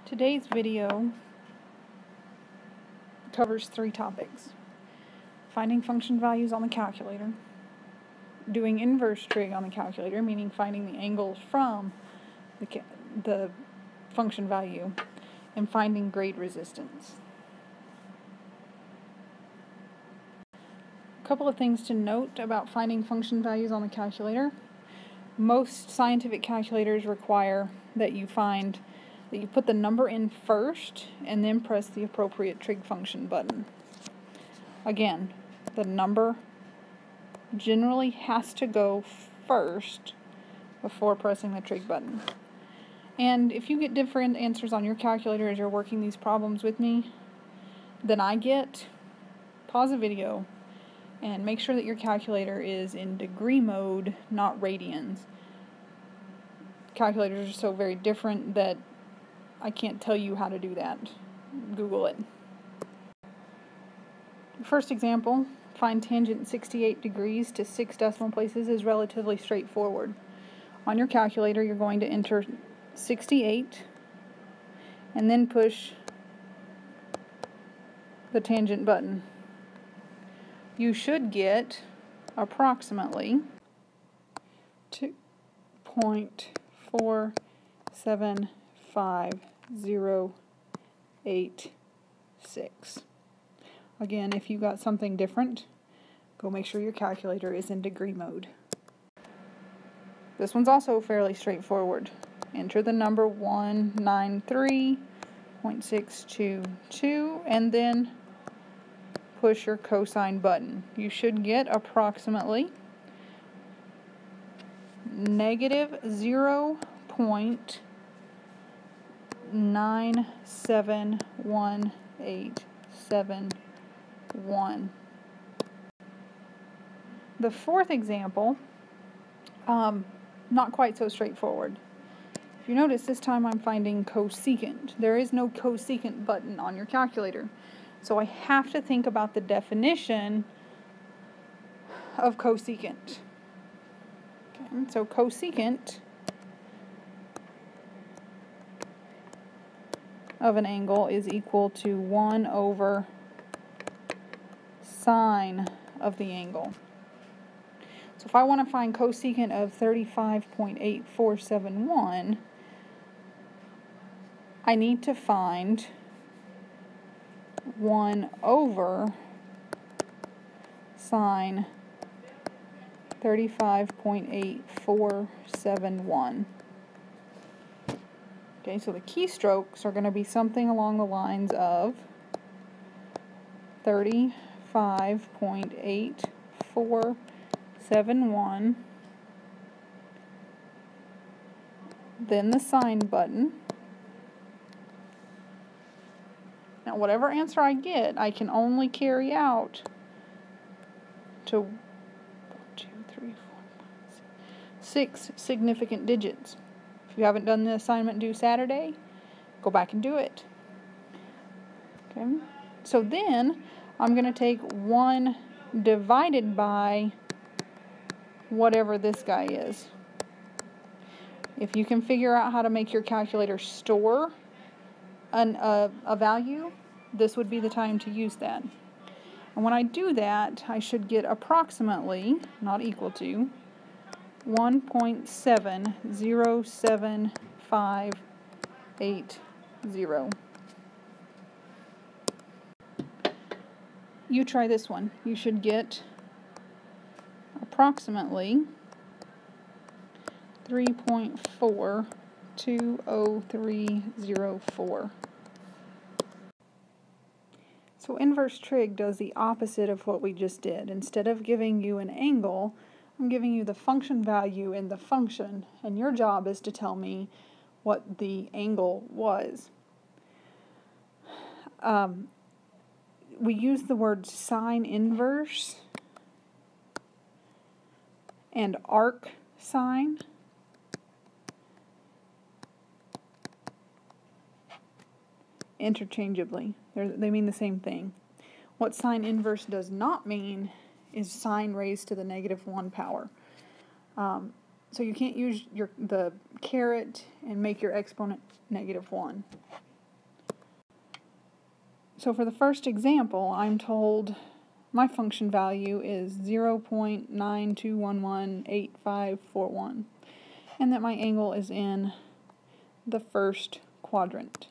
Today's video covers 3 topics: finding function values on the calculator, doing inverse trig on the calculator, meaning finding the angles from the function value, and finding grade resistance. A couple of things to note about finding function values on the calculator. Most scientific calculators require that you put the number in first and then press the appropriate trig function button. Again, the number generally has to go first before pressing the trig button. And if you get different answers on your calculator as you're working these problems with me than I get, pause the video and make sure that your calculator is in degree mode, not radians. Calculators are so very different that I can't tell you how to do that. Google it. First example, find tangent 68 degrees to 6 decimal places, is relatively straightforward. On your calculator, you're going to enter 68 and then push the tangent button. You should get approximately 2.475086. Again, if you got something different, go make sure your calculator is in degree mode. This one's also fairly straightforward. Enter the number 193.622 and then push your cosine button. You should get approximately negative 0.971871. The fourth example, not quite so straightforward. If you notice, this time I'm finding cosecant. There is no cosecant button on your calculator. So I have to think about the definition of cosecant. Okay, so cosecant of an angle is equal to 1 over sine of the angle. So if I want to find cosecant of 35.8471, I need to find 1 over sine 35.8471. Okay, so the keystrokes are going to be something along the lines of 35.8471, then the sine button. Now, whatever answer I get, I can only carry out to 1, 2, 3, 4, 5, 6 significant digits. If you haven't done the assignment due Saturday, go back and do it. Okay. So then I'm going to take 1 divided by whatever this guy is. If you can figure out how to make your calculator store a value, this would be the time to use that. And when I do that, I should get approximately, not equal to, 1.707580. You try this one. You should get approximately 3.4200304. So inverse trig does the opposite of what we just did. Instead of giving you an angle, I'm giving you the function value in the function, and your job is to tell me what the angle was. We use the words sine inverse and arc sine. Interchangeably. They mean the same thing. What sine inverse does not mean is sine raised to the -1 power. So you can't use the caret and make your exponent -1. So for the first example, I'm told my function value is 0.92118541, and that my angle is in the first quadrant.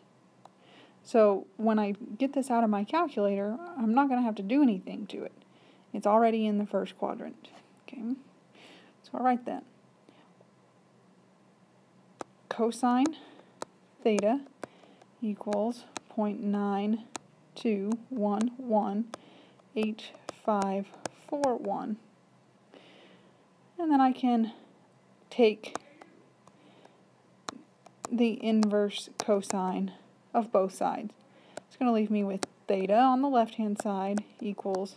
So when I get this out of my calculator, I'm not going to have to do anything to it. It's already in the first quadrant. Okay, so I'll write that. Cosine theta equals 0.92118541. And then I can take the inverse cosine of both sides. It's going to leave me with theta on the left-hand side equals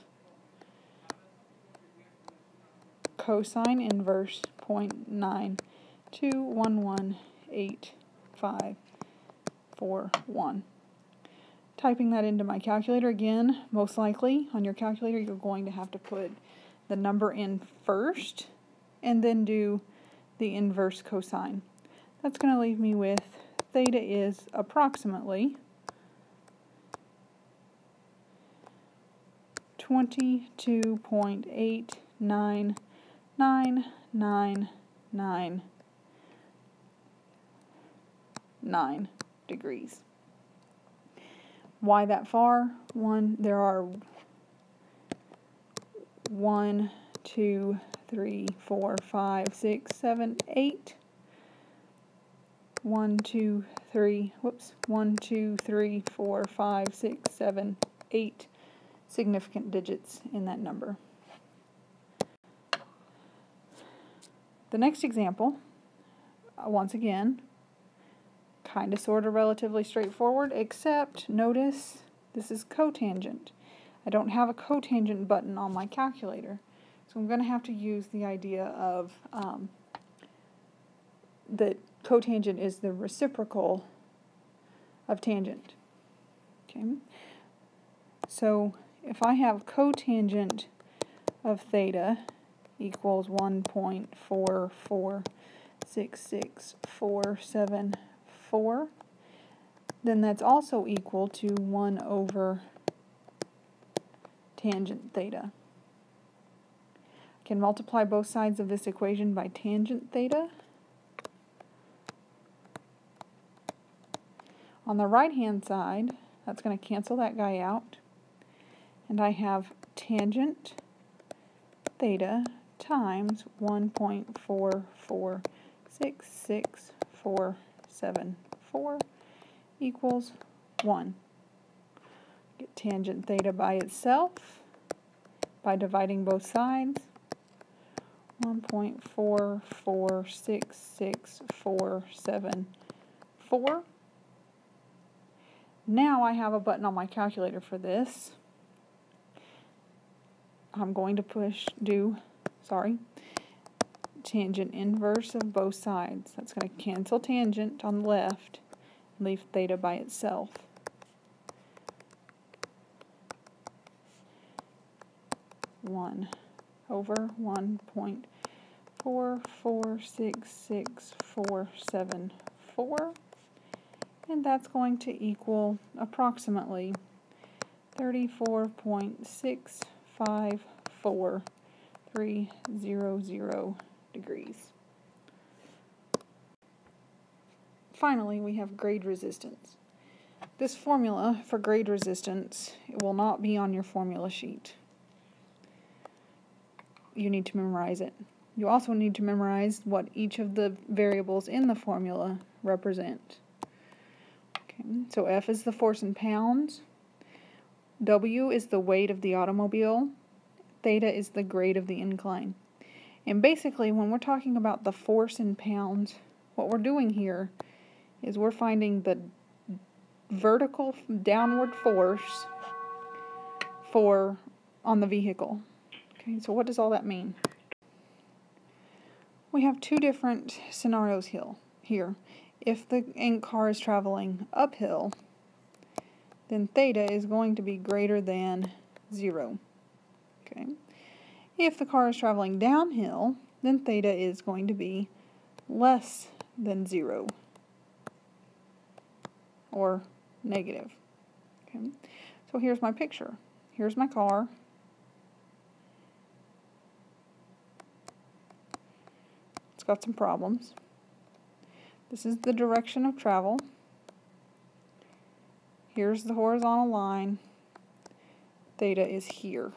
cosine inverse 0.92118541. Typing that into my calculator again, most likely on your calculator you're going to have to put the number in first and then do the inverse cosine. That's going to leave me with theta is approximately 22.899999 degrees. Why that far? There are 1, 2, 3, 4, 5, 6, 7, 8. 1, 2, 3, 4, 5, 6, 7, 8 significant digits in that number. The next example, once again, kind of sort of relatively straightforward, except notice this is cotangent. I don't have a cotangent button on my calculator, so I'm going to have to use the idea of that cotangent is the reciprocal of tangent. Okay, so if I have cotangent of theta equals 1.446647, then that's also equal to 1 over tangent theta. I can multiply both sides of this equation by tangent theta. On the right-hand side, that's going to cancel that guy out, and I have tangent theta times 1.446647 equals 1. Get tangent theta by itself by dividing both sides. 1.446647. Now I have a button on my calculator for this. I'm going to tangent inverse of both sides. That's going to cancel tangent on the left and leave theta by itself. One over 1.446647, and that's going to equal approximately 34.654300 degrees. Finally, we have grade resistance. This formula for grade resistance will not be on your formula sheet. You need to memorize it. You also need to memorize what each of the variables in the formula represent. Okay, so F is the force in pounds, W is the weight of the automobile, theta is the grade of the incline. And basically, when we're talking about the force in pounds, what we're doing here is we're finding the vertical downward force on the vehicle. Okay, so what does all that mean? We have two different scenarios here. If the car is traveling uphill, then theta is going to be greater than 0. Okay. If the car is traveling downhill, then theta is going to be less than 0 or negative. Okay. So So here's my picture. Here's my car. It's got some problems. This is the direction of travel. Here's the horizontal line. Theta is here.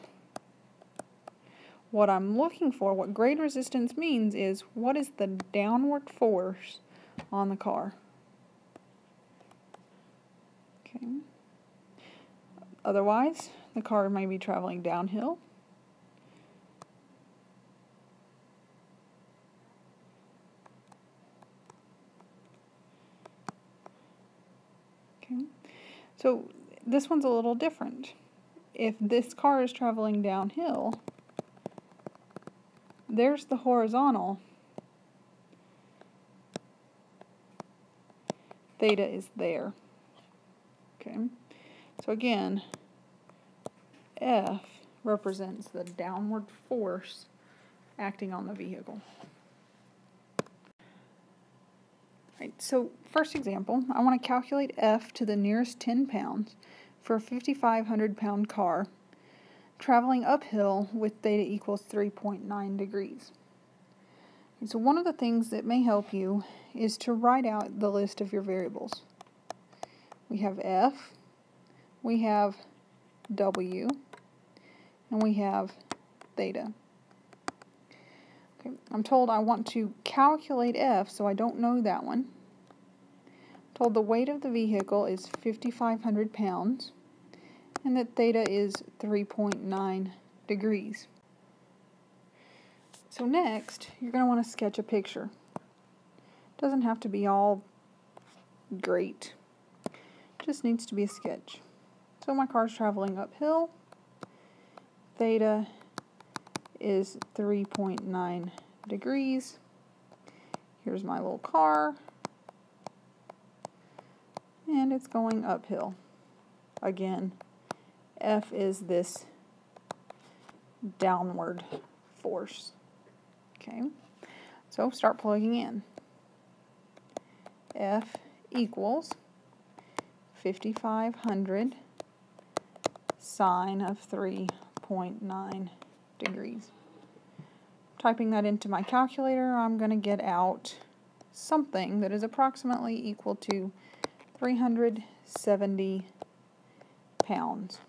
What I'm looking for, what grade resistance means, is what is the downward force on the car. Okay. Otherwise, the car may be traveling downhill. Okay. So this one's a little different. If this car is traveling downhill, there's the horizontal. Theta is there. Okay. So again, F represents the downward force acting on the vehicle. Right, so first example, I want to calculate F to the nearest 10 pounds for a 5,500 pound car traveling uphill with theta equals 3.9 degrees. And so one of the things that may help you is to write out the list of your variables. We have F, we have W, and we have theta. Okay, I'm told I want to calculate F, so I don't know that one. I'm told the weight of the vehicle is 5,500 pounds, and that theta is 3.9 degrees. So next, you're going to want to sketch a picture. It doesn't have to be all great. It just needs to be a sketch. So my car's traveling uphill. Theta is 3.9 degrees. Here's my little car. And it's going uphill. Again, F is this downward force. Okay, so start plugging in. F equals 5,500 sine of 3.9 degrees. Typing that into my calculator, I'm going to get out something that is approximately equal to 370 pounds.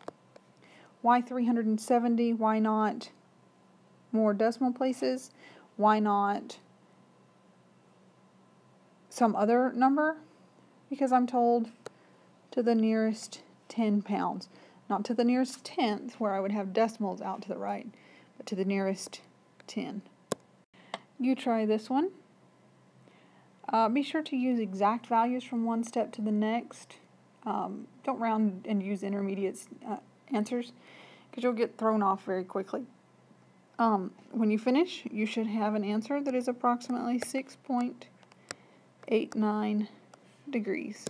Why 370? Why not more decimal places? Why not some other number? Because I'm told to the nearest 10 pounds. Not to the nearest tenth, where I would have decimals out to the right, but to the nearest 10. You try this one. Be sure to use exact values from one step to the next. Don't round and use intermediate answers, because you'll get thrown off very quickly. When you finish, you should have an answer that is approximately 6.89 degrees.